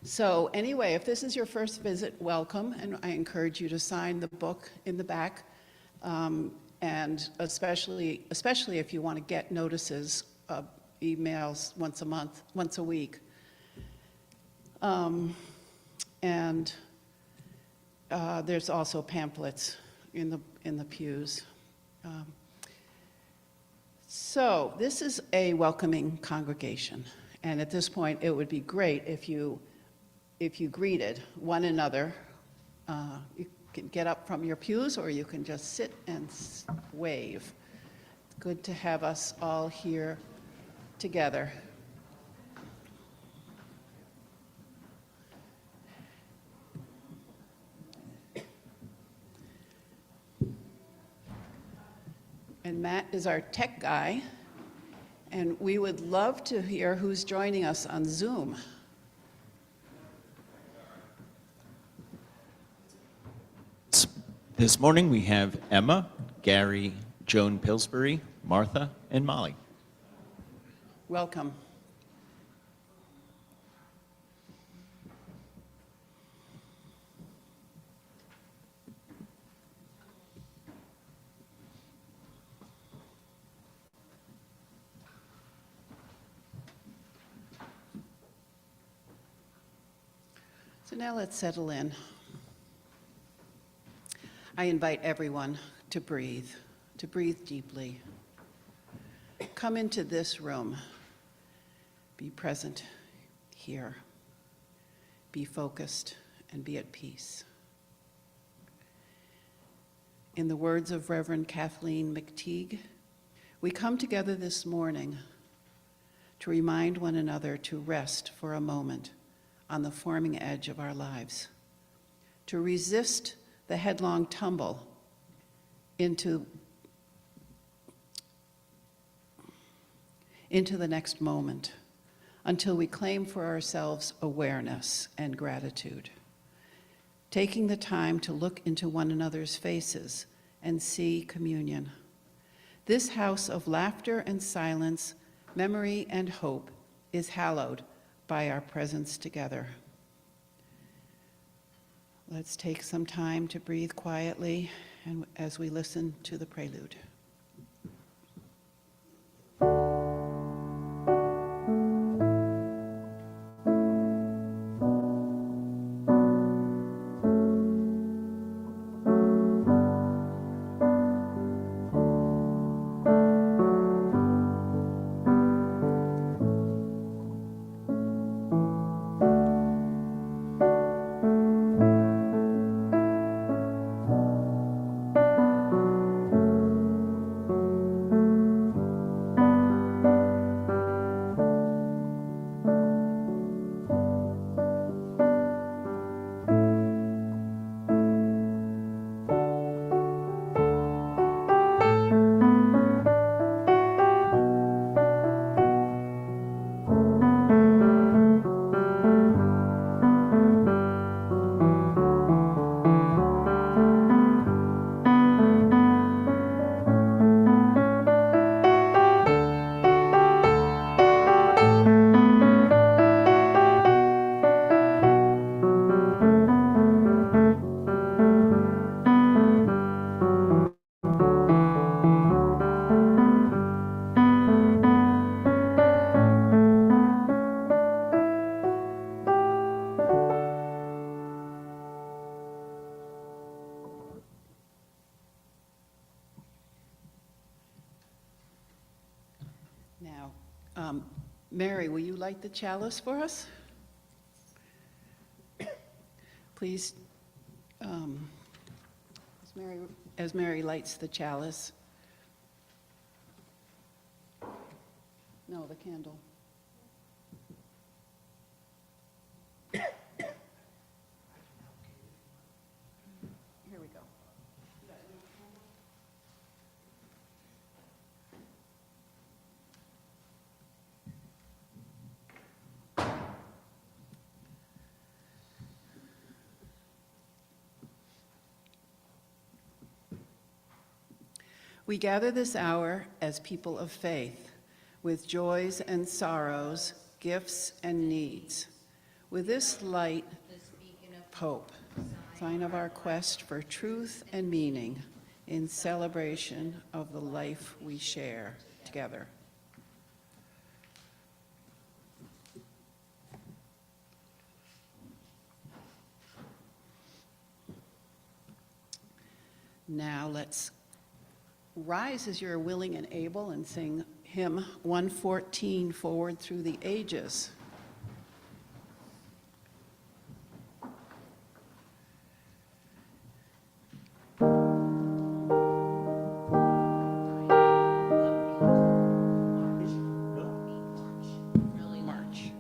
So anyway, if this is your first visit, welcome, and I encourage you to sign the book in the back, and especially if you want to get notices, emails once a month, once a week. And there's also pamphlets in the pews. So this is a welcoming congregation, and at this point, it would be great if you greeted one another. You can get up from your pews, or you can just sit and wave. Good to have us all here together. And Matt is our tech guy, and we would love to hear who's joining us on Zoom. This morning we have Emma, Gary, Joan Pillsbury, Martha, and Molly. Welcome. So now let's settle in. I invite everyone to breathe deeply. Come into this room. Be present here. Be focused and be at peace. In the words of Reverend Kathleen McTeague, we come together this morning to remind one another to rest for a moment on the forming edge of our lives, to resist the headlong tumble into the next moment until we claim for ourselves awareness and gratitude, taking the time to look into one another's faces and see communion. This house of laughter and silence, memory and hope is hallowed by our presence together. Let's take some time to breathe quietly and as we listen to the prelude. Now, Mary, will you light the chalice for us? Please, as Mary lights the chalice. No, the candle. Here we go. We gather this hour as people of faith, with joys and sorrows, gifts, and needs. With this light, Pope, sign of our quest for truth and meaning in celebration of the life we share together. Now let's rise as you're willing and able and sing hymn 114, Forward Through the Ages. March.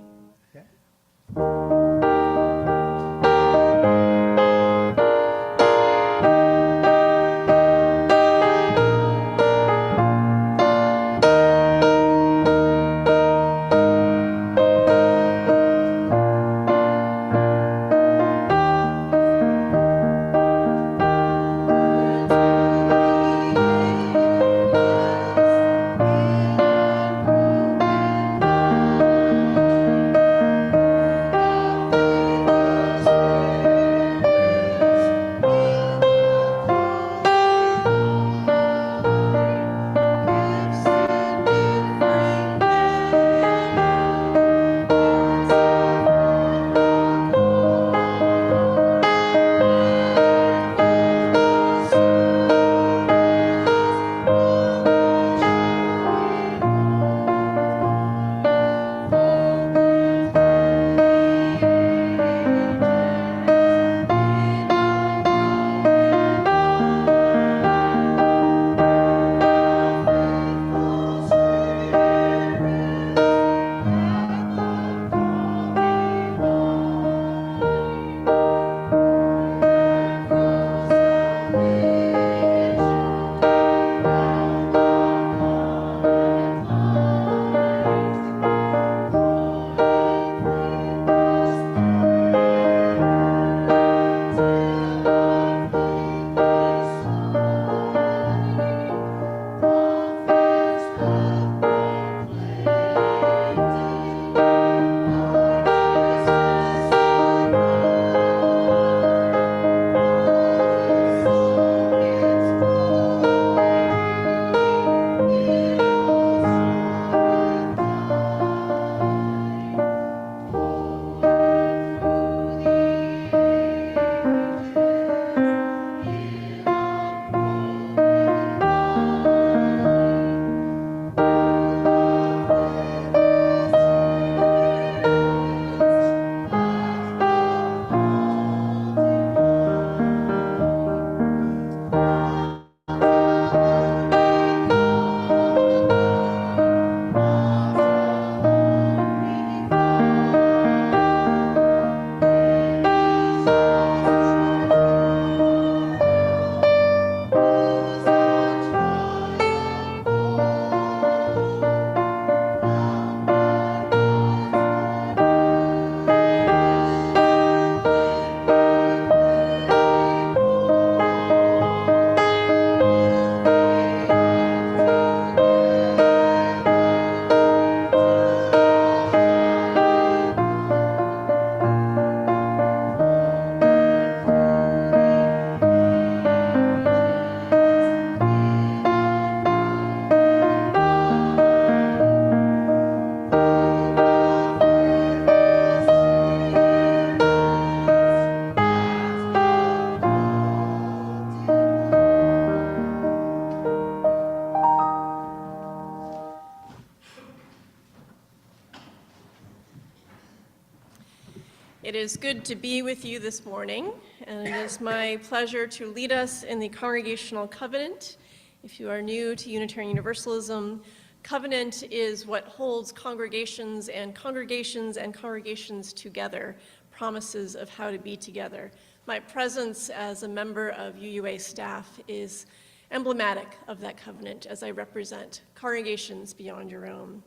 It is good to be with you this morning, and it is my pleasure to lead us in the Congregational Covenant. If you are new to Unitarian Universalism, covenant is what holds congregations and congregations together, promises of how to be together. My presence as a member of UUA staff is emblematic of that covenant as I represent congregations beyond your own.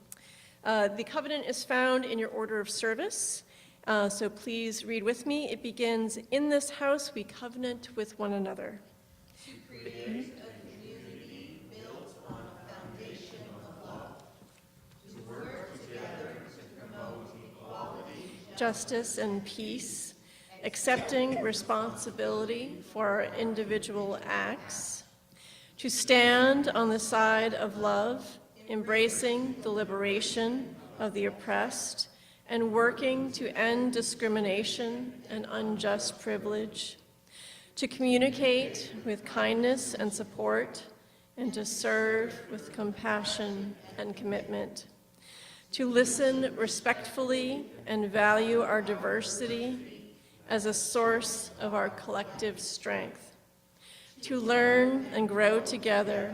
The covenant is found in your order of service. So please read with me. It begins, "In this house we covenant with one another." To create a community built on a foundation of love, to work together to promote justice, and peace, accepting responsibility for our individual acts, to stand on the side of love, embracing the liberation of the oppressed, and working to end discrimination and unjust privilege, to communicate with kindness and support, and to serve with compassion and commitment, to listen respectfully and value our diversity as a source of our collective strength, to learn and grow together,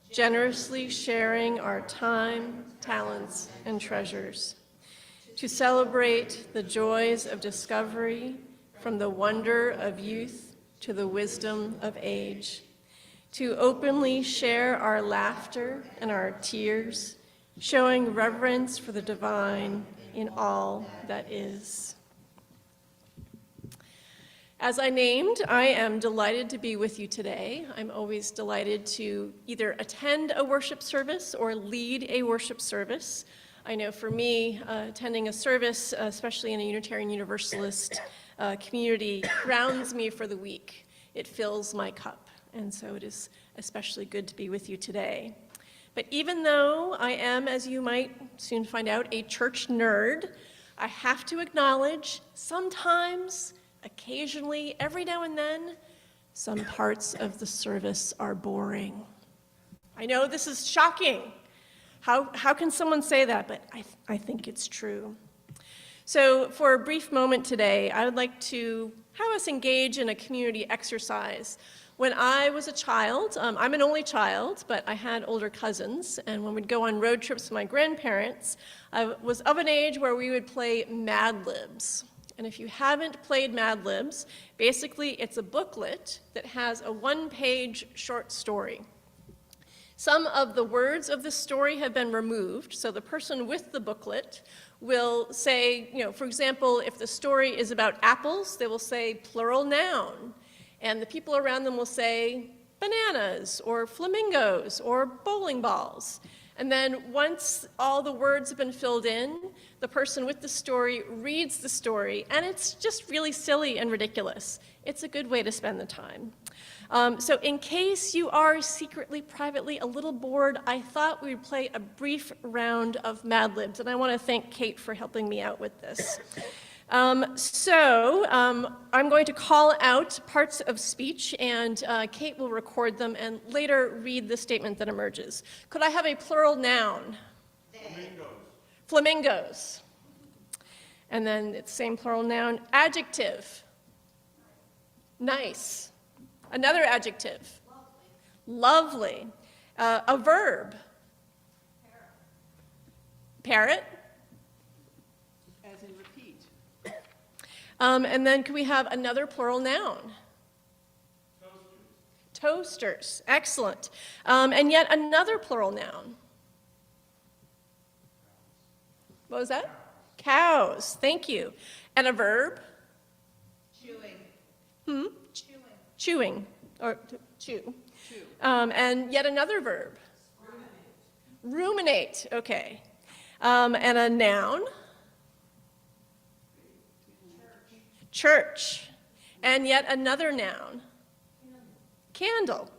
generously sharing our time, talents, and treasures, to celebrate the joys of discovery from the wonder of youth to the wisdom of age, to openly share our laughter and our tears, showing reverence for the divine in all that is. As I named, I am delighted to be with you today. I'm always delighted to either attend a worship service or lead a worship service. I know for me, attending a service, especially in a Unitarian Universalist community, grounds me for the week. It fills my cup, and so it is especially good to be with you today. But even though I am, as you might soon find out, a church nerd, I have to acknowledge sometimes, occasionally, every now and then, some parts of the service are boring. I know this is shocking. How can someone say that? But I think it's true. So for a brief moment today, I would like to have us engage in a community exercise. When I was a child, I'm an only child, but I had older cousins, and when we'd go on road trips with my grandparents, I was of an age where we would play Mad Libs. And if you haven't played Mad Libs, basically it's a booklet that has a one-page short story. Some of the words of the story have been removed, so the person with the booklet will say, for example, if the story is about apples, they will say plural noun. And the people around them will say bananas or flamingos or bowling balls. And then once all the words have been filled in, the person with the story reads the story, and it's just really silly and ridiculous. It's a good way to spend the time. So in case you are secretly, privately a little bored, I thought we would play a brief round of Mad Libs, and I want to thank Kate for helping me out with this. I'm going to call out parts of speech, and Kate will record them and later read the statement that emerges. Could I have a plural noun? Flamingos. Flamingos. And then it's the same plural noun. Adjective. Nice. Another adjective. Lovely. A verb. Parrot. As in repeat. And then can we have another plural noun? Toasters. Excellent. And yet another plural noun. What was that? Cows. Thank you. And a verb? Chewing. Chewing. Or chew. And yet another verb? Ruminate. Okay. And a noun? Church. And yet another noun? Candle.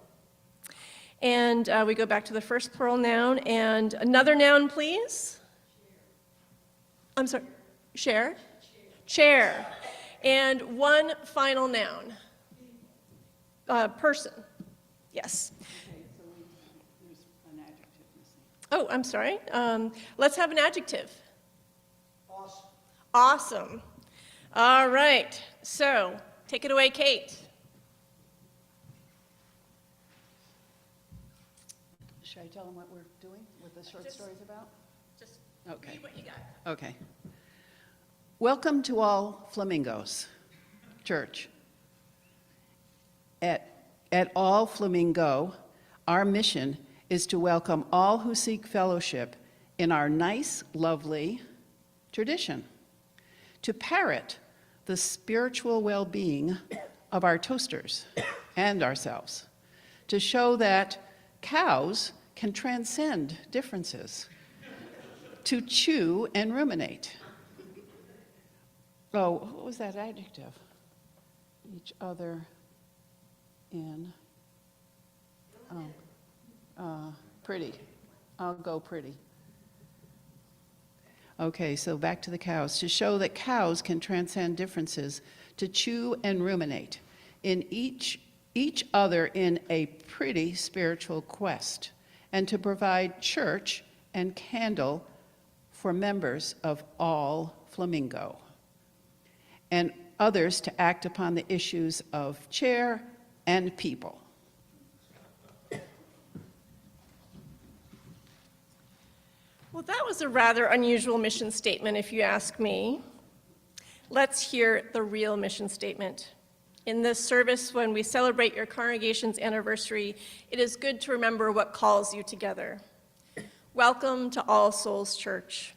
And we go back to the first plural noun. And another noun, please? I'm sorry. Share? Chair. And one final noun? Person. Yes. Okay, so there's an adjective missing. Oh, I'm sorry. Let's have an adjective. Awesome. Awesome. All right. So take it away, Kate. Should I tell them what we're doing, what the short story's about? Just Okay. read what you got. Okay. Welcome to all Flamingos Church. At All Flamingo, our mission is to welcome all who seek fellowship in our nice, lovely tradition, to parrot the spiritual well-being of our toasters and ourselves, to show that cows can transcend differences, to chew and ruminate. Oh, what was that adjective? Each other in, pretty. I'll go pretty. Okay, so back to the cows. To show that cows can transcend differences, to chew and ruminate in each other in a pretty spiritual quest, and to provide church and candle for members of all Flamingo, and others to act upon the issues of chair and people. Well, that was a rather unusual mission statement, if you ask me. Let's hear the real mission statement. In this service, when we celebrate your congregation's anniversary, it is good to remember what calls you together. Welcome to All Souls Church.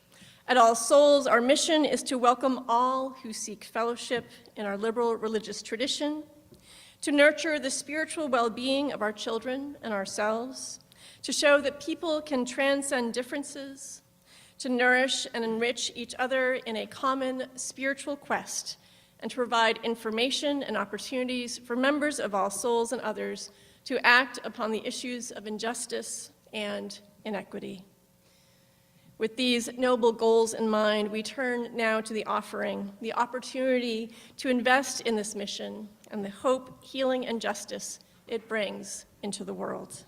At All Souls, our mission is to welcome all who seek fellowship in our liberal religious tradition, to nurture the spiritual well-being of our children and ourselves, to show that people can transcend differences, to nourish and enrich each other in a common spiritual quest, and to provide information and opportunities for members of All Souls and others to act upon the issues of injustice and inequity. With these noble goals in mind, we turn now to the offering, the opportunity to invest in this mission and the hope, healing, and justice it brings into the world.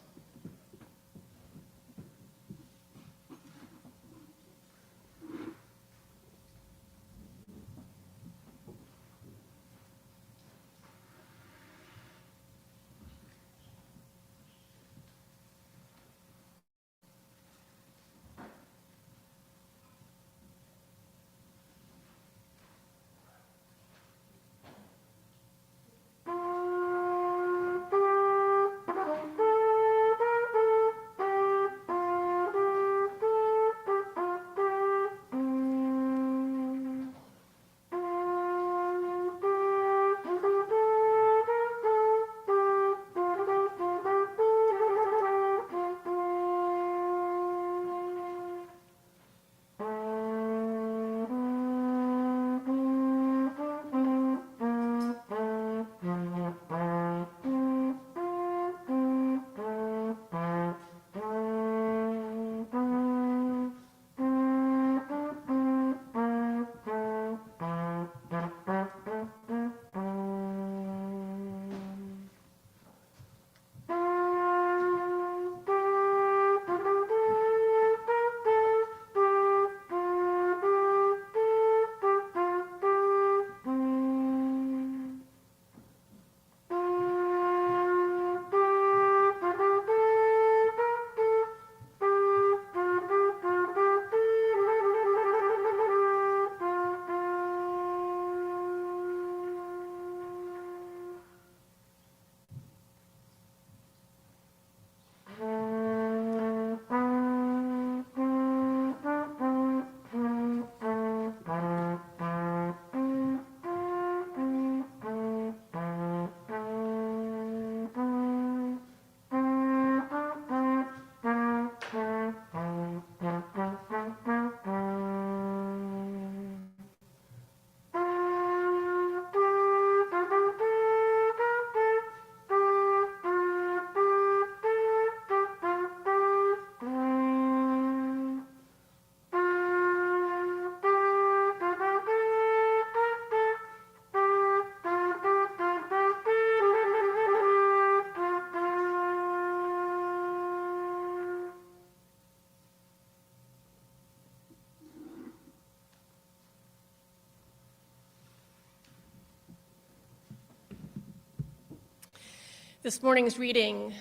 This morning's reading,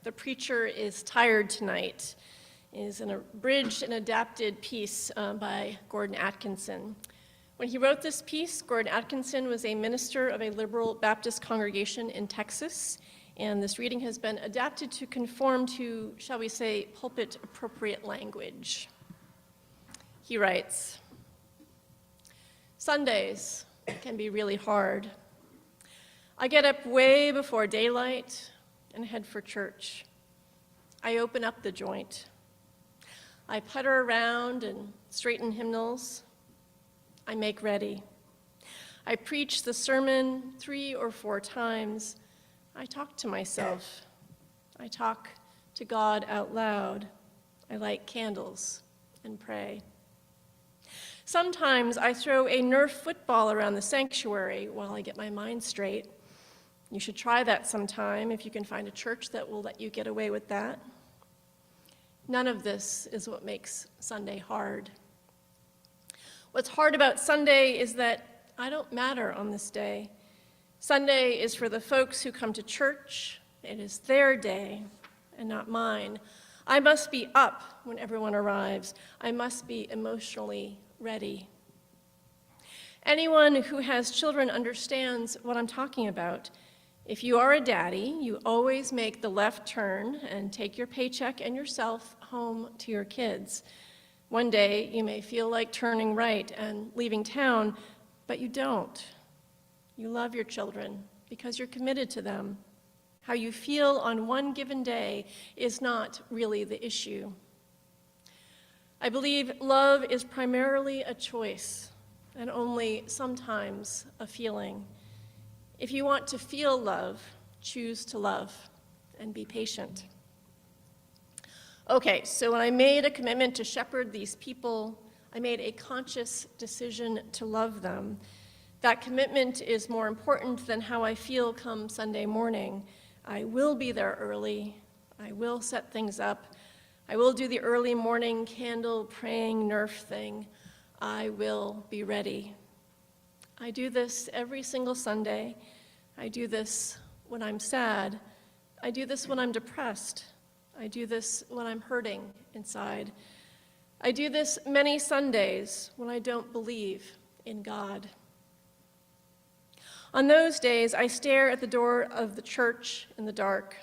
"The Preacher is Tired Tonight," is an abridged and adapted piece by Gordon Atkinson. When he wrote this piece, Gordon Atkinson was a minister of a liberal Baptist congregation in Texas, and this reading has been adapted to conform to, shall we say, pulpit-appropriate language. He writes, "Sundays can be really hard. I get up way before daylight and head for church. I open up the joint. I putter around and straighten hymnals. I make ready. I preach the sermon 3 or 4 times. I talk to myself. I talk to God out loud. I light candles and pray. Sometimes I throw a Nerf football around the sanctuary while I get my mind straight. You should try that sometime if you can find a church that will let you get away with that. None of this is what makes Sunday hard. What's hard about Sunday is that I don't matter on this day. Sunday is for the folks who come to church. It is their day and not mine. I must be up when everyone arrives. I must be emotionally ready. Anyone who has children understands what I'm talking about. If you are a daddy, you always make the left turn and take your paycheck and yourself home to your kids. One day, you may feel like turning right and leaving town, but you don't. You love your children because you're committed to them. How you feel on one given day is not really the issue. I believe love is primarily a choice and only sometimes a feeling. If you want to feel love, choose to love and be patient. Okay, so when I made a commitment to shepherd these people, I made a conscious decision to love them. That commitment is more important than how I feel come Sunday morning. I will be there early. I will set things up. I will do the early morning candle praying Nerf thing. I will be ready. I do this every single Sunday. I do this when I'm sad. I do this when I'm depressed. I do this when I'm hurting inside. I do this many Sundays when I don't believe in God. On those days, I stare at the door of the church in the dark.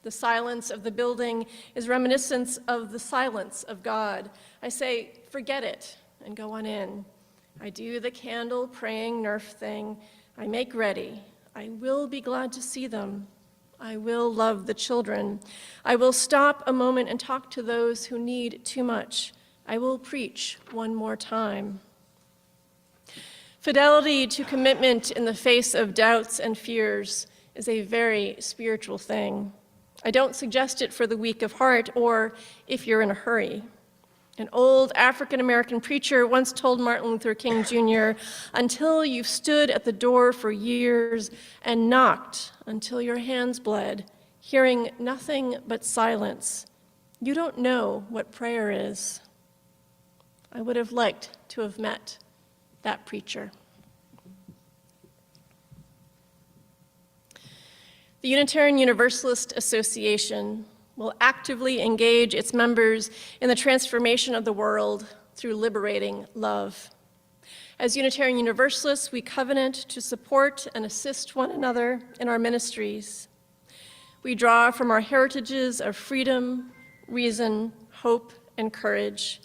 The silence of the building is reminiscent of the silence of God. I say, forget it, and go on in. I do the candle praying Nerf thing. I make ready. I will be glad to see them. I will love the children. I will stop a moment and talk to those who need too much. I will preach one more time. Fidelity to commitment in the face of doubts and fears is a very spiritual thing. I don't suggest it for the weak of heart or if you're in a hurry. An old African-American preacher once told Martin Luther King Jr., until you've stood at the door for years and knocked until your hands bled, hearing nothing but silence, you don't know what prayer is. I would have liked to have met that preacher. The Unitarian Universalist Association will actively engage its members in the transformation of the world through liberating love. As Unitarian Universalists, we covenant to support and assist one another in our ministries. We draw from our heritages of freedom, reason, hope, and courage,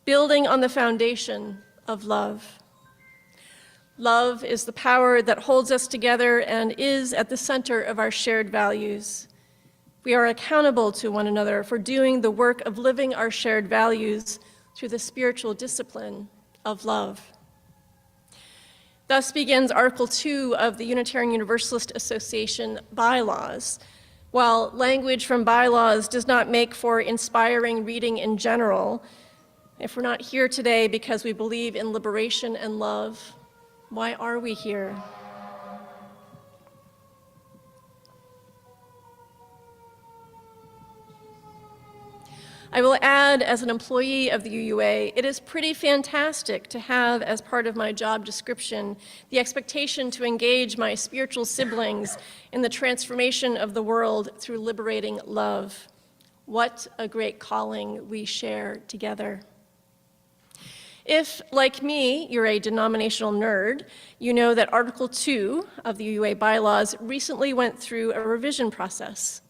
building on the foundation of love. Love is the power that holds us together and is at the center of our shared values. We are accountable to one another for doing the work of living our shared values through the spiritual discipline of love. Thus begins Article 2 of the Unitarian Universalist Association bylaws. While language from bylaws does not make for inspiring reading in general, if we're not here today because we believe in liberation and love, why are we here? I will add, as an employee of the UUA, it is pretty fantastic to have, as part of my job description, the expectation to engage my spiritual siblings in the transformation of the world through liberating love. What a great calling we share together. If, like me, you're a denominational nerd, you know that Article 2 of the UUA bylaws recently went through a revision process.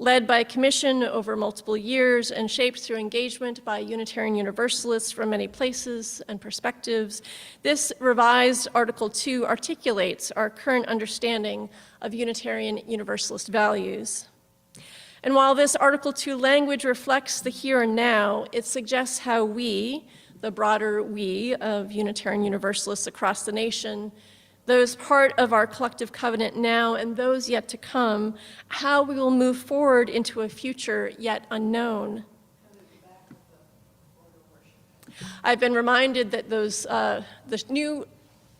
Led by a commission over multiple years and shaped through engagement by Unitarian Universalists from many places and perspectives, this revised Article 2 articulates our current understanding of Unitarian Universalist values. And while this Article 2 language reflects the here and now, it suggests how we, the broader we of Unitarian Universalists across the nation, those part of our collective covenant now and those yet to come, how we will move forward into a future yet unknown. I've been reminded that the new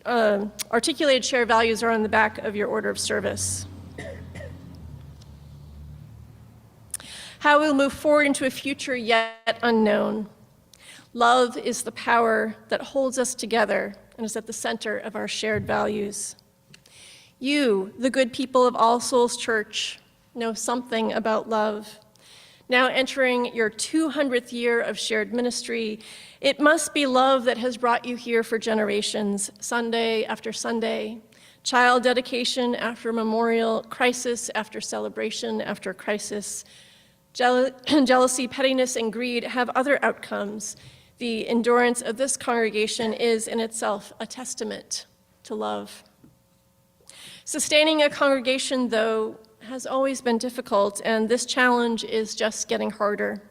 articulated shared values are on the back of your order of service. How we'll move forward into a future yet unknown. Love is the power that holds us together and is at the center of our shared values. You, the good people of All Souls Church, know something about love. Now entering your 200th year of shared ministry, it must be love that has brought you here for generations, Sunday after Sunday, child dedication after memorial, crisis after celebration after crisis. Jealousy, pettiness, and greed have other outcomes. The endurance of this congregation is in itself a testament to love. Sustaining a congregation, though, has always been difficult, and this challenge is just getting harder.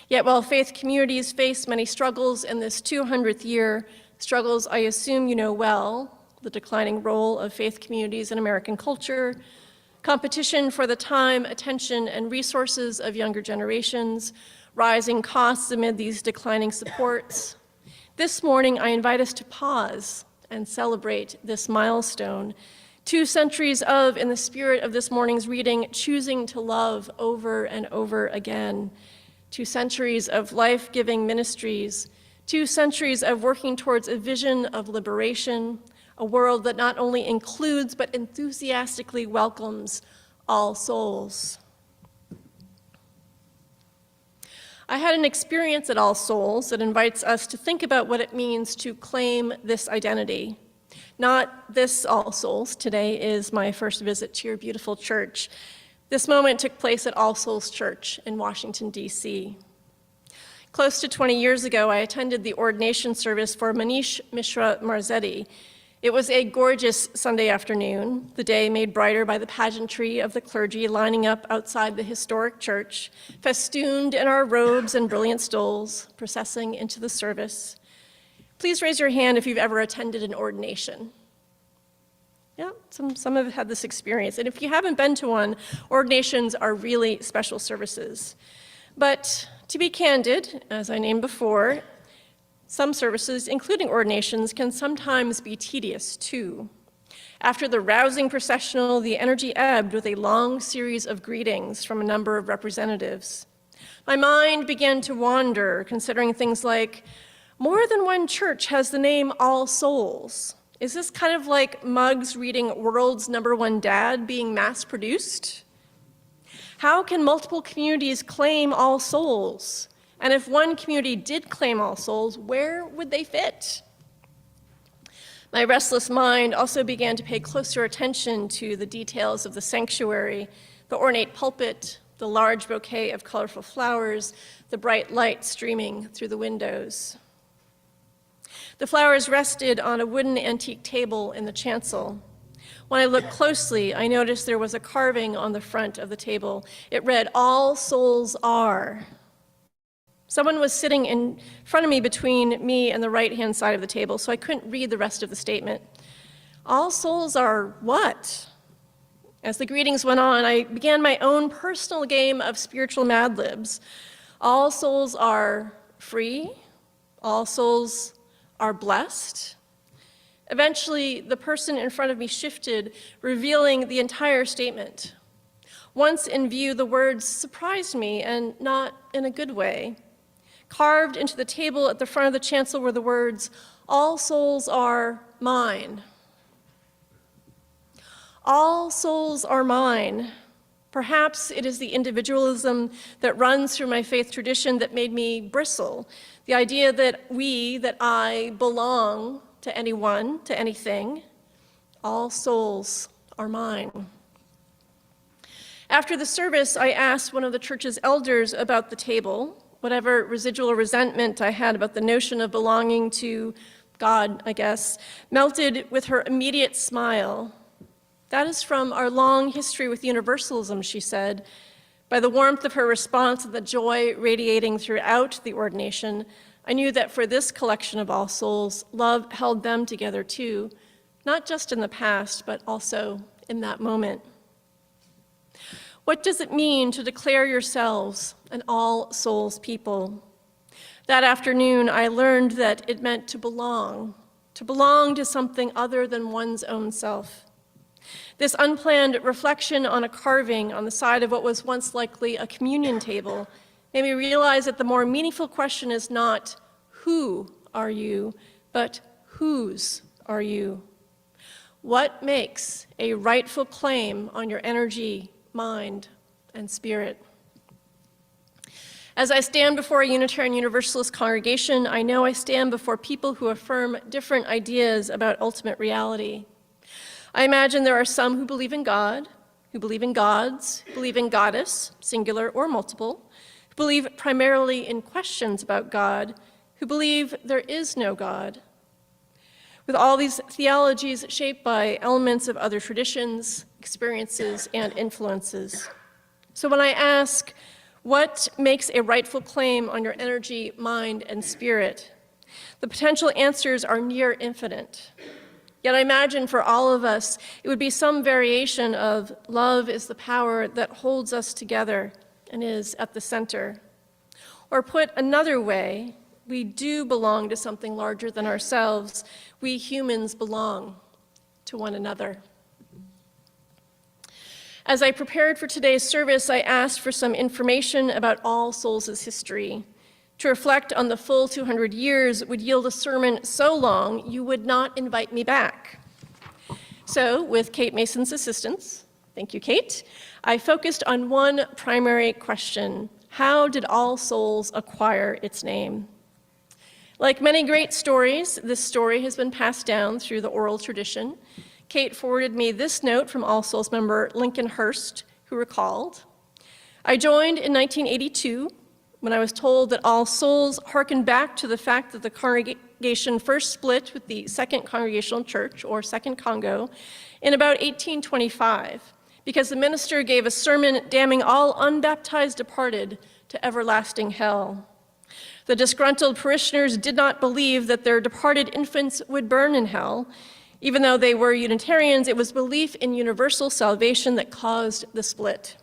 Yet while faith communities face many struggles in this 200th year, struggles I assume you know well, the declining role of faith communities in American culture, competition for the time, attention, and resources of younger generations, rising costs amid these declining supports. This morning, I invite us to pause and celebrate this milestone. 2 centuries of, in the spirit of this morning's reading, choosing to love over and over again. 2 centuries of life-giving ministries. 2 centuries of working towards a vision of liberation, a world that not only includes but enthusiastically welcomes all souls. I had an experience at All Souls that invites us to think about what it means to claim this identity. Not this All Souls. Today is my first visit to your beautiful church. This moment took place at All Souls Church in Washington, D.C. Close to 20 years ago, I attended the ordination service for Manish Mishra Marzetti. It was a gorgeous Sunday afternoon, the day made brighter by the pageantry of the clergy lining up outside the historic church, festooned in our robes and brilliant stoles, processing into the service. Please raise your hand if you've ever attended an ordination. Yeah, some have had this experience. And if you haven't been to one, ordinations are really special services. But to be candid, as I named before, some services, including ordinations, can sometimes be tedious too. After the rousing processional, the energy ebbed with a long series of greetings from a number of representatives. My mind began to wander, considering things like, more than one church has the name All Souls. Is this kind of like Muggs reading World's #1 Dad being mass-produced? How can multiple communities claim All Souls? And if one community did claim All Souls, where would they fit? My restless mind also began to pay closer attention to the details of the sanctuary, the ornate pulpit, the large bouquet of colorful flowers, the bright light streaming through the windows. The flowers rested on a wooden antique table in the chancel. When I looked closely, I noticed there was a carving on the front of the table. It read, "All souls are." Someone was sitting in front of me between me and the right-hand side of the table, so I couldn't read the rest of the statement. All souls are what? As the greetings went on, I began my own personal game of spiritual Mad Libs. All souls are free. All souls are blessed. Eventually, the person in front of me shifted, revealing the entire statement. Once in view, the words surprised me, and not in a good way. Carved into the table at the front of the chancel were the words, "All souls are mine." All souls are mine. Perhaps it is the individualism that runs through my faith tradition that made me bristle. The idea that I belong to anyone, to anything. All souls are mine. After the service, I asked one of the church's elders about the table. Whatever residual resentment I had about the notion of belonging to God, I guess, melted with her immediate smile. "That is from our long history with universalism," she said. By the warmth of her response and the joy radiating throughout the ordination, I knew that for this collection of All Souls, love held them together too, not just in the past, but also in that moment. What does it mean to declare yourselves an all souls people? That afternoon, I learned that it meant to belong to something other than one's own self. This unplanned reflection on a carving on the side of what was once likely a communion table made me realize that the more meaningful question is not, who are you, but whose are you? What makes a rightful claim on your energy, mind, and spirit? As I stand before a Unitarian Universalist congregation, I know I stand before people who affirm different ideas about ultimate reality. I imagine there are some who believe in God, who believe in gods, who believe in goddess, singular or multiple, who believe primarily in questions about God, who believe there is no God. With all these theologies shaped by elements of other traditions, experiences, and influences. So when I ask, what makes a rightful claim on your energy, mind, and spirit? The potential answers are near infinite. Yet I imagine for all of us, it would be some variation of love is the power that holds us together and is at the center. Or put another way, we do belong to something larger than ourselves. We humans belong to one another. As I prepared for today's service, I asked for some information about All Souls' history. To reflect on the full 200 years would yield a sermon so long you would not invite me back. So, with Kate Mason's assistance, thank you, Kate, I focused on one primary question: how did All Souls acquire its name? Like many great stories, this story has been passed down through the oral tradition. Kate forwarded me this note from All Souls member Lincoln Hurst, who recalled, I joined in 1982 when I was told that All Souls hearkened back to the fact that the congregation first split with the Second Congregational Church, or Second Congo, in about 1825, because the minister gave a sermon damning all unbaptized departed to everlasting hell. The disgruntled parishioners did not believe that their departed infants would burn in hell. Even though they were Unitarians, it was belief in universal salvation that caused the split.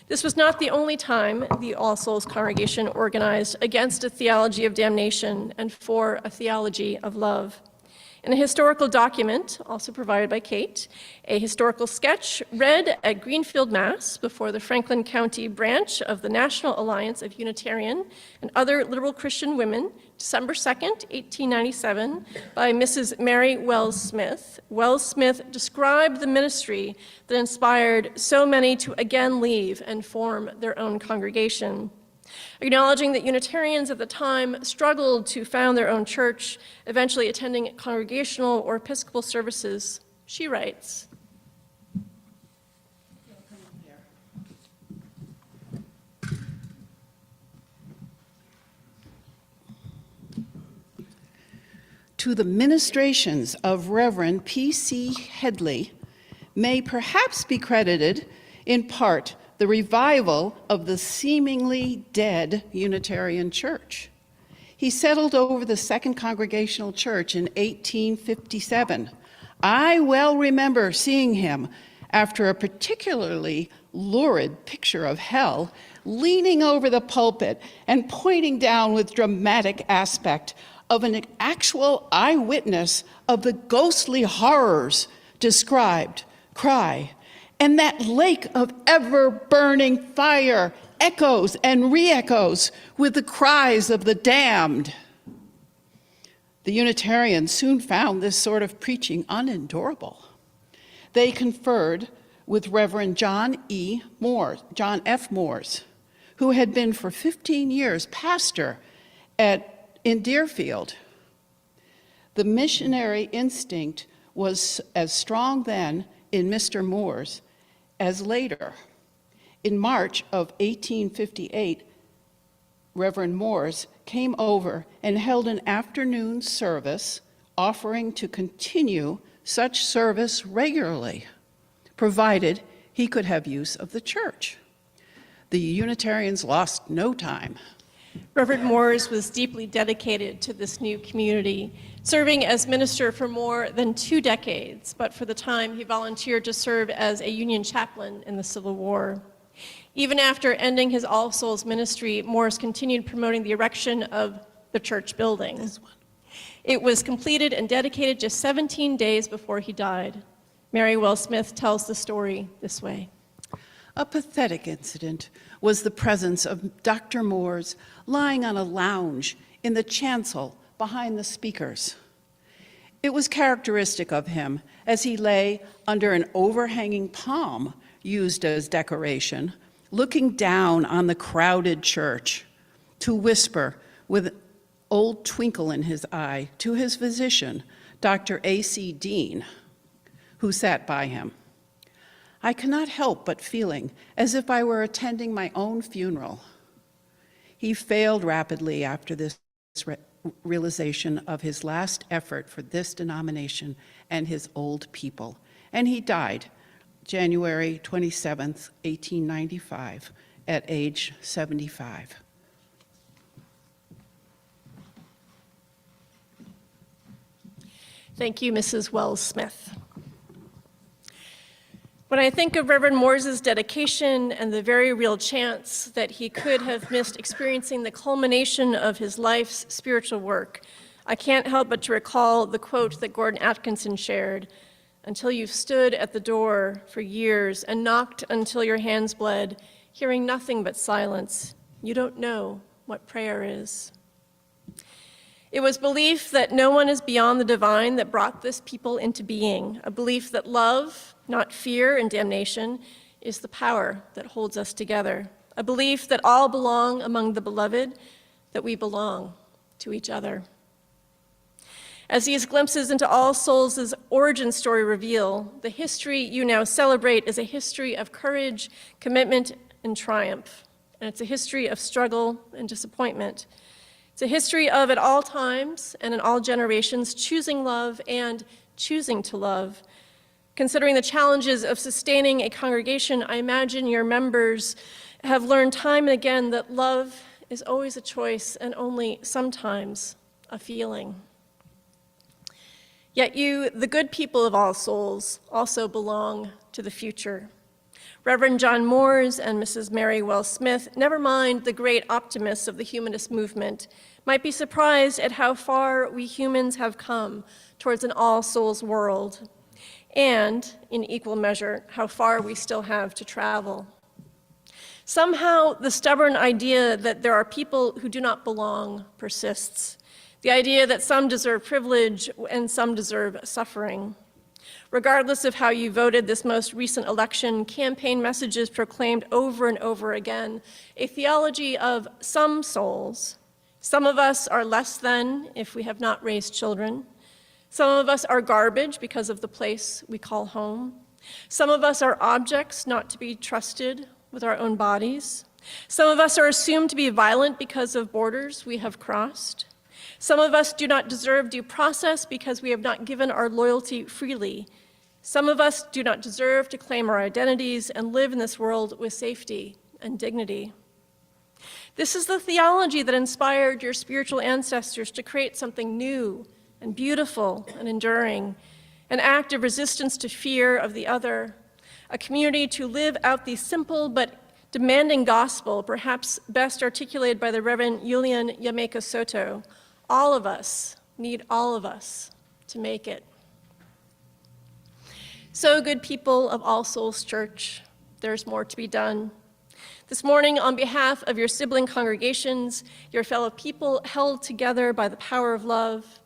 This was not the only time the All Souls congregation organized against a theology of damnation and for a theology of love. In a historical document, also provided by Kate, a historical sketch read at Greenfield, Mass. Before the Franklin County branch of the National Alliance of Unitarian and Other Liberal Christian Women, December 2nd, 1897, by Mrs. Mary Wells Smith. Wells Smith described the ministry that inspired so many to again leave and form their own congregation. Acknowledging that Unitarians at the time struggled to found their own church, eventually attending congregational or Episcopal services, she writes, to the ministrations of Reverend P.C. Headley may perhaps be credited, in part, the revival of the seemingly dead Unitarian Church. He settled over the Second Congregational Church in 1857. I well remember seeing him, after a particularly lurid picture of hell, leaning over the pulpit and pointing down with dramatic aspect of an actual eyewitness of the ghostly horrors described, cry, and that lake of ever-burning fire echoes and re-echoes with the cries of the damned. The Unitarians soon found this sort of preaching unendurable. They conferred with Reverend John F. Moores, who had been for 15 years pastor in Deerfield. The missionary instinct was as strong then in Mr. Moores as later. In March of 1858, Reverend Moores came over and held an afternoon service, offering to continue such service regularly, provided he could have use of the church. The Unitarians lost no time. Reverend Moores was deeply dedicated to this new community, serving as minister for more than 2 decades, but for the time he volunteered to serve as a Union chaplain in the Civil War. Even after ending his All Souls ministry, Morris continued promoting the erection of the church building. It was completed and dedicated just 17 days before he died. Mary Wells Smith tells the story this way. A pathetic incident was the presence of Dr. Moores lying on a lounge in the chancel behind the speakers. It was characteristic of him as he lay under an overhanging palm used as decoration, looking down on the crowded church to whisper with an old twinkle in his eye to his physician, Dr. A.C. Dean, who sat by him. I cannot help but feeling as if I were attending my own funeral. He failed rapidly after this realization of his last effort for this denomination and his old people, and he died January 27th, 1895, at age 75. Thank you, Mrs. Wells Smith. When I think of Reverend Moore's dedication and the very real chance that he could have missed experiencing the culmination of his life's spiritual work, I can't help but to recall the quote that Gordon Atkinson shared, "Until you've stood at the door for years and knocked until your hands bled, hearing nothing but silence, you don't know what prayer is." It was belief that no one is beyond the divine that brought this people into being, a belief that love, not fear and damnation, is the power that holds us together, a belief that all belong among the beloved, that we belong to each other. As these glimpses into All Souls' origin story reveal, the history you now celebrate is a history of courage, commitment, and triumph, and it's a history of struggle and disappointment. It's a history of, at all times and in all generations, choosing love and choosing to love. Considering the challenges of sustaining a congregation, I imagine your members have learned time and again that love is always a choice and only sometimes a feeling. Yet you, the good people of All Souls, also belong to the future. Reverend John Moores and Mrs. Mary Wells Smith, never mind the great optimists of the humanist movement, might be surprised at how far we humans have come towards an all souls world, and, in equal measure, how far we still have to travel. Somehow, the stubborn idea that there are people who do not belong persists. The idea that some deserve privilege and some deserve suffering. Regardless of how you voted this most recent election, campaign messages proclaimed over and over again a theology of some souls. Some of us are less than if we have not raised children. Some of us are garbage because of the place we call home. Some of us are objects not to be trusted with our own bodies. Some of us are assumed to be violent because of borders we have crossed. Some of us do not deserve due process because we have not given our loyalty freely. Some of us do not deserve to claim our identities and live in this world with safety and dignity. This is the theology that inspired your spiritual ancestors to create something new and beautiful and enduring, an act of resistance to fear of the other, a community to live out the simple but demanding gospel, perhaps best articulated by the Reverend Julian Yameka Soto. All of us need all of us to make it. So, good people of All Souls Church, there's more to be done. This morning, on behalf of your sibling congregations, your fellow people held together by the power of love,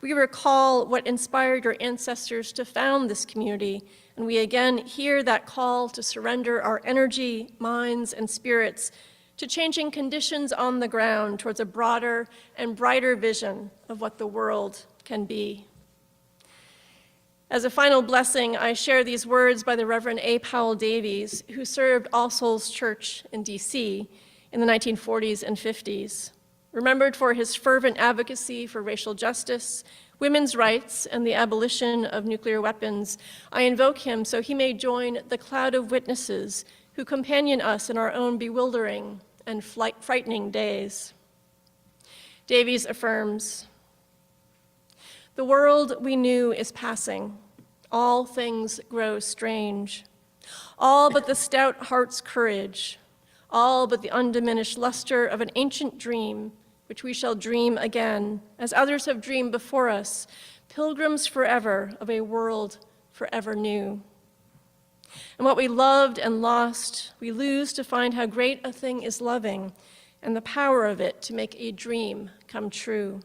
we recall what inspired your ancestors to found this community, and we again hear that call to surrender our energy, minds, and spirits to changing conditions on the ground towards a broader and brighter vision of what the world can be. As a final blessing, I share these words by the Reverend A. Powell Davies, who served All Souls Church in D.C. in the 1940s and 50s. Remembered for his fervent advocacy for racial justice, women's rights, and the abolition of nuclear weapons, I invoke him so he may join the cloud of witnesses who companion us in our own bewildering and frightening days. Davies affirms, The world we knew is passing. All things grow strange. All but the stout heart's courage. All but the undiminished luster of an ancient dream, which we shall dream again, as others have dreamed before us, pilgrims forever of a world forever new. And what we loved and lost, we lose to find how great a thing is loving and the power of it to make a dream come true.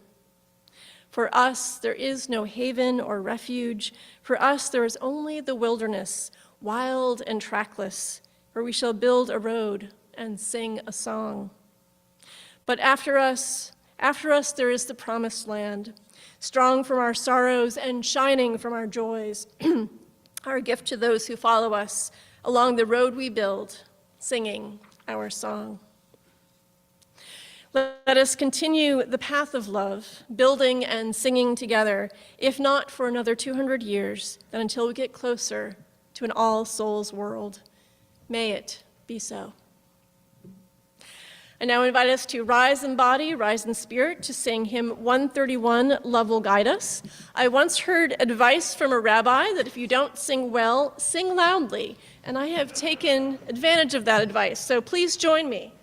For us, there is no haven or refuge. For us, there is only the wilderness, wild and trackless, where we shall build a road and sing a song. But after us there is the promised land, strong from our sorrows and shining from our joys, our gift to those who follow us along the road we build, singing our song. Let us continue the path of love, building and singing together, if not for another 200 years, then until we get closer to an all-souls world. May it be so. I now invite us to rise in body, rise in spirit, to sing hymn 131, Love Will Guide Us. I once heard advice from a rabbi that if you don't sing well, sing loudly, and I have taken advantage of that advice, so please join me.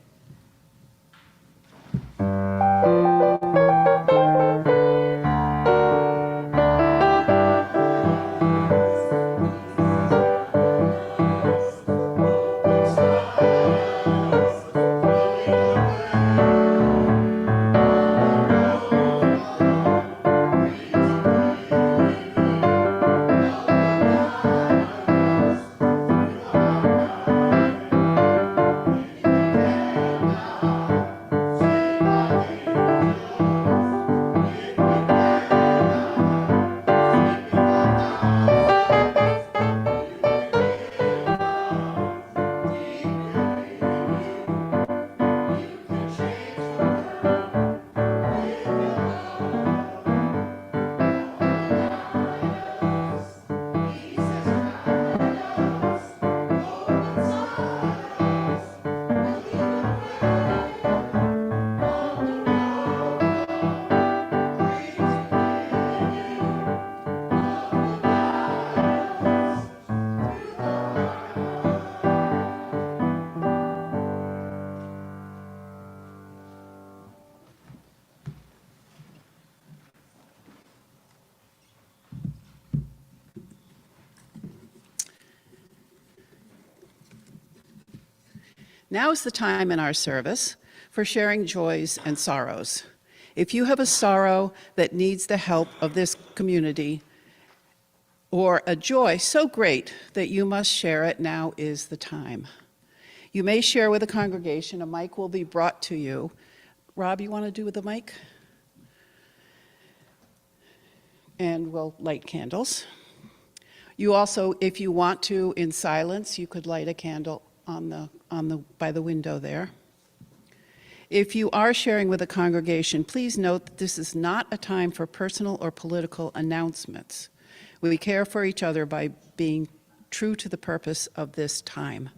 Now is the time in our service for sharing joys and sorrows. If you have a sorrow that needs the help of this community, or a joy so great that you must share it, now is the time. You may share with the congregation. A mic will be brought to you. Rob, you want to do with the mic? And we'll light candles. You also, if you want to, in silence, you could light a candle by the window there. If you are sharing with the congregation, please note that this is not a time for personal or political announcements. We care for each other by being true to the purpose of this time.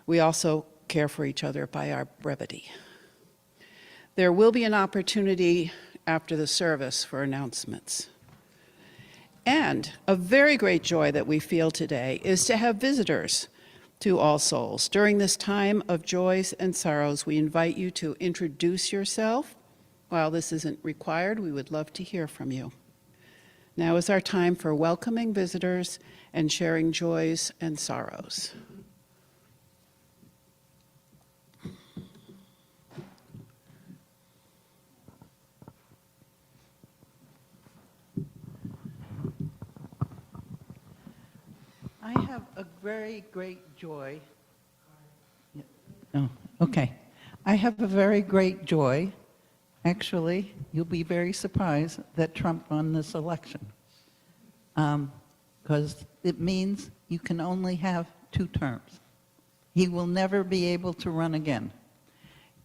We also care for each other by our brevity. There will be an opportunity after the service for announcements. And a very great joy that we feel today is to have visitors to All Souls. During this time of joys and sorrows, we invite you to introduce yourself. While this isn't required, we would love to hear from you. Now is our time for welcoming visitors and sharing joys and sorrows. I have a very great joy. Oh, okay. I have a very great joy. Actually, you'll be very surprised that Trump won this election. Because it means you can only have 2 terms. He will never be able to run again.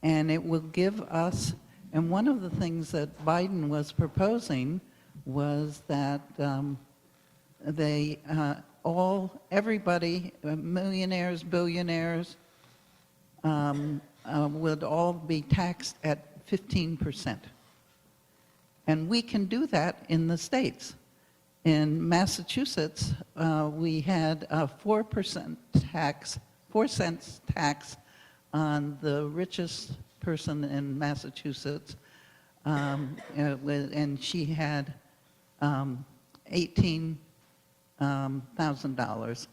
And it will give us, and one of the things that Biden was proposing was that everybody, millionaires, billionaires, would all be taxed at 15%. And we can do that in the states. In Massachusetts, we had a 4% tax, 4 cents tax on the richest person in Massachusetts, and she had $18,000.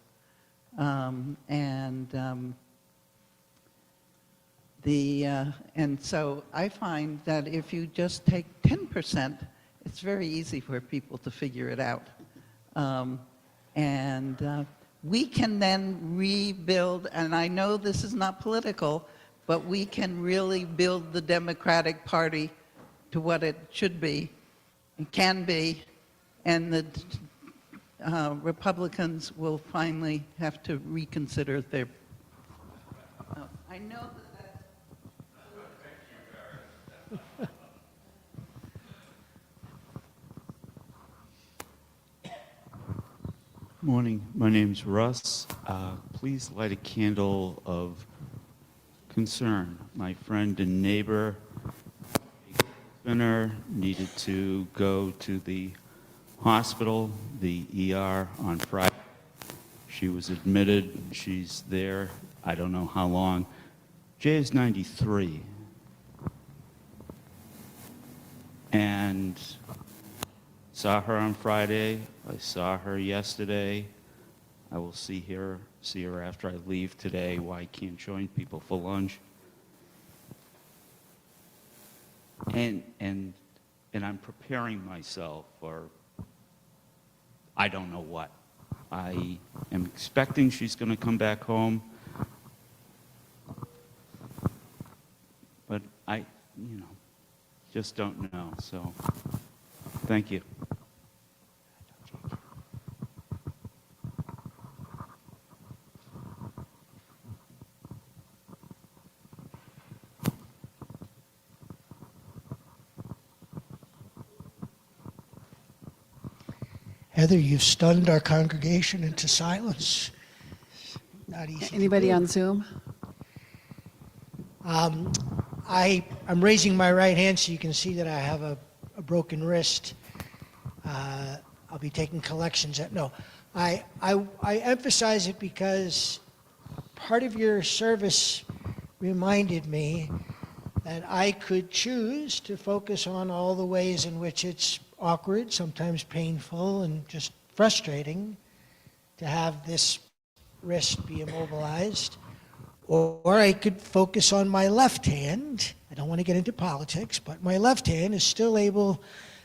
And so I find that if you just take 10%, it's very easy for people to figure it out. We can then rebuild, and I know this is not political, but we can really build the Democratic Party to what it should be, and can be, and the Republicans will finally have to reconsider their. I know that. Morning. My name's Russ. Please light a candle of concern. My friend and neighbor, Spinner, needed to go to the hospital, the ER, on Friday. She was admitted. She's there. I don't know how long. Jay is 93. And saw her on Friday. I saw her yesterday. I will see her after I leave today. Why I can't join people for lunch. And I'm preparing myself for I don't know what. I am expecting she's going to come back home. But I just don't know. So thank you. Heather, you've stunned our congregation into silence. Not easy. Anybody on Zoom? I'm raising my right hand so you can see that I have a broken wrist. I'll be taking collections. I emphasize it because part of your service reminded me that I could choose to focus on all the ways in which it's awkward, sometimes painful, and just frustrating to have this wrist be immobilized. Or I could focus on my left hand. I don't want to get into politics, but my left hand is still able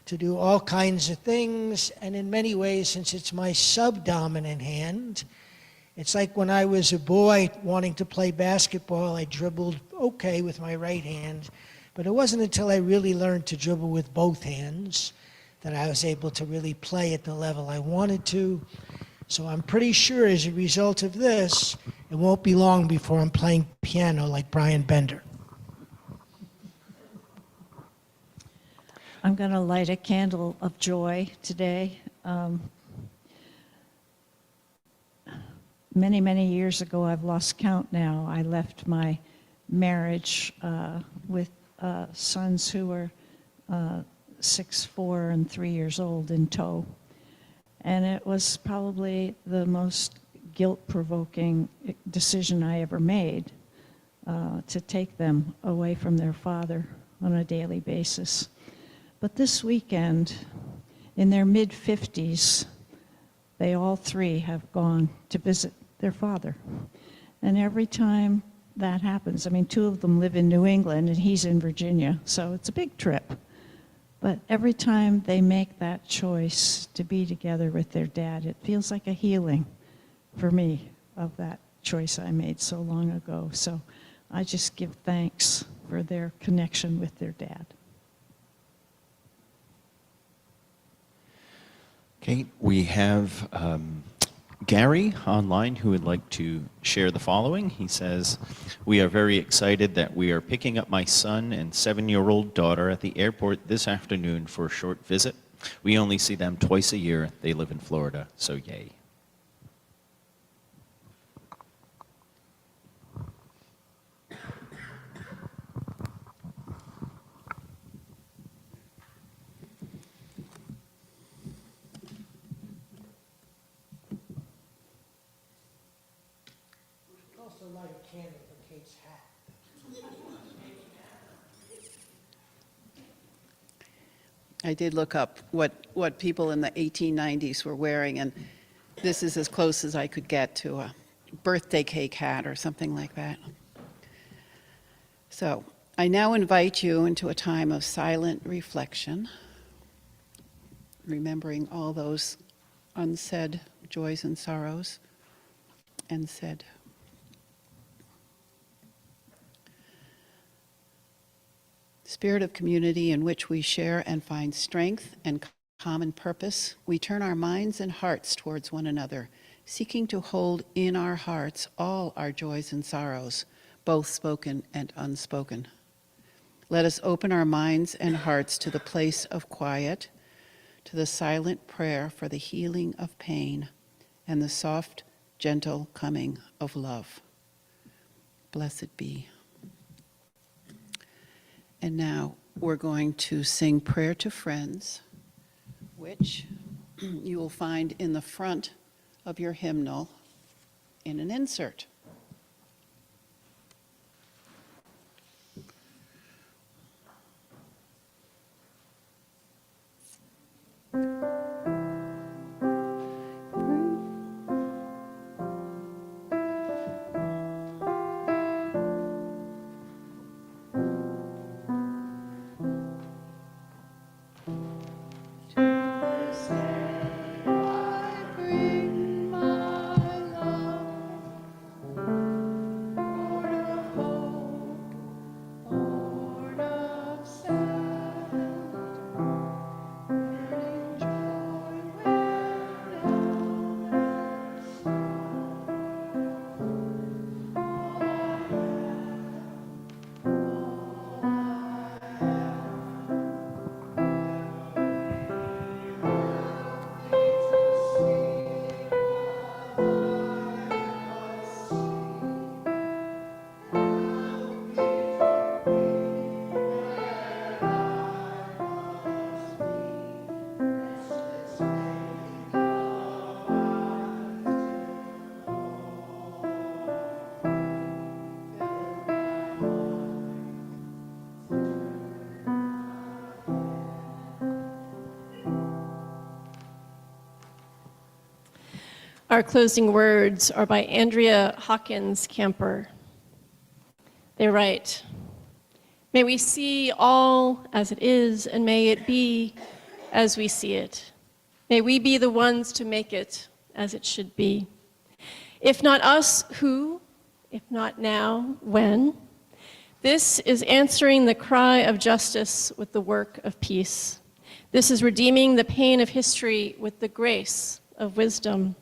to do all kinds of things. And in many ways, since it's my subdominant hand, it's like when I was a boy wanting to play basketball, I dribbled okay with my right hand. But it wasn't until I really learned to dribble with both hands that I was able to really play at the level I wanted to. So I'm pretty sure as a result of this, it won't be long before I'm playing piano like Brian Bender. I'm going to light a candle of joy today. Many, many years ago, I've lost count now, I left my marriage with sons who were 6, 4, and 3 years old in tow. And it was probably the most guilt-provoking decision I ever made to take them away from their father on a daily basis. But this weekend, in their mid-50s, they all 3 have gone to visit their father. And every time that happens, 2 of them live in New England and he's in Virginia, so it's a big trip. But every time they make that choice to be together with their dad, it feels like a healing for me of that choice I made so long ago. So I just give thanks for their connection with their dad. Okay, we have Gary online who would like to share the following. He says, "We are very excited that we are picking up my son and 7-year-old daughter at the airport this afternoon for a short visit. We only see them twice a year. They live in Florida, so yay." candy for Kate's hat. I did look up what people in the 1890s were wearing, and this is as close as I could get to a birthday cake hat or something like that. So I now invite you into a time of silent reflection, remembering all those unsaid joys and sorrows, and said. Spirit of community in which we share and find strength and common purpose, we turn our minds and hearts towards one another, seeking to hold in our hearts all our joys and sorrows, both spoken and unspoken. Let us open our minds and hearts to the place of quiet, to the silent prayer for the healing of pain and the soft, gentle coming of love. Blessed be. And now we're going to sing Prayer to Friends, which you will find in the front of your hymnal in an insert. Our closing words are by Andrea Hawkins Camper. They write, "May we see all as it is, and may it be as we see it. May we be the ones to make it as it should be. If not us, who? If not now, when? This is answering the cry of justice with the work of peace. This is redeeming the pain of history with the grace of wisdom.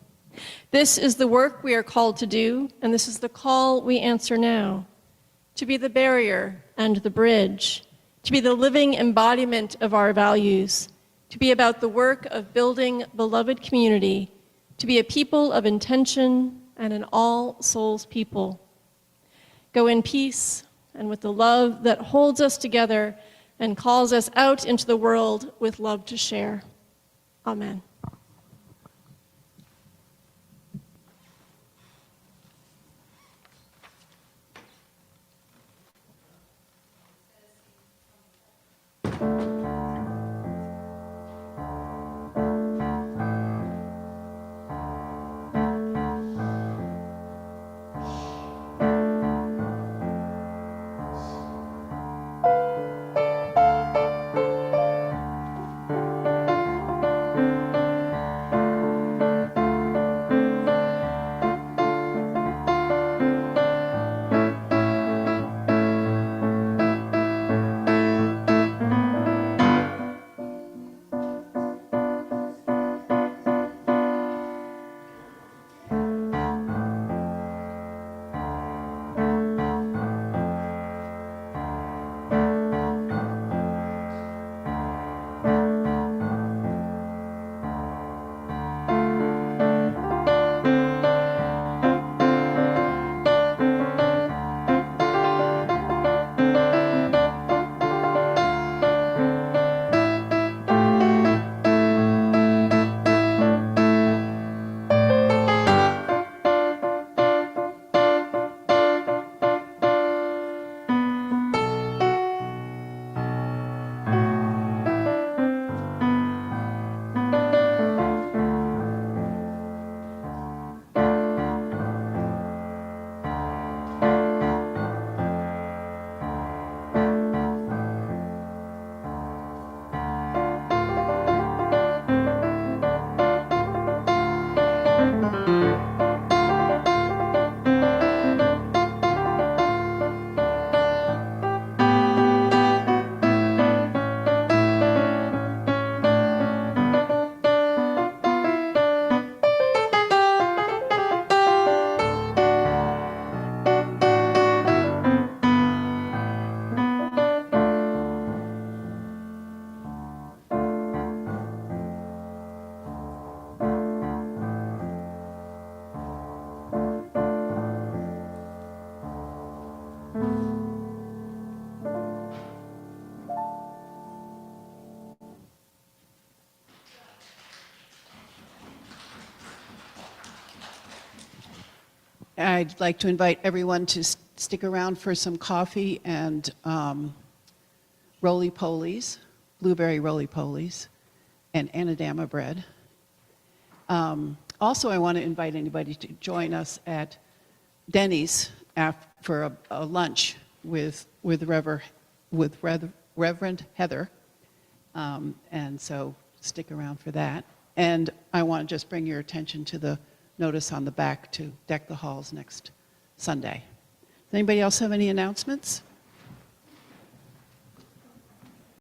This is the work we are called to do, and this is the call we answer now. To be the barrier and the bridge, to be the living embodiment of our values, to be about the work of building beloved community, to be a people of intention and an all souls people. Go in peace and with the love that holds us together and calls us out into the world with love to share. Amen." I'd like to invite everyone to stick around for some coffee and roly-polies, blueberry roly-polies, and anadama bread. Also, I want to invite anybody to join us at Denny's for a lunch with Reverend Heather. And so stick around for that. And I want to just bring your attention to the notice on the back to deck the halls next Sunday. Does anybody else have any announcements?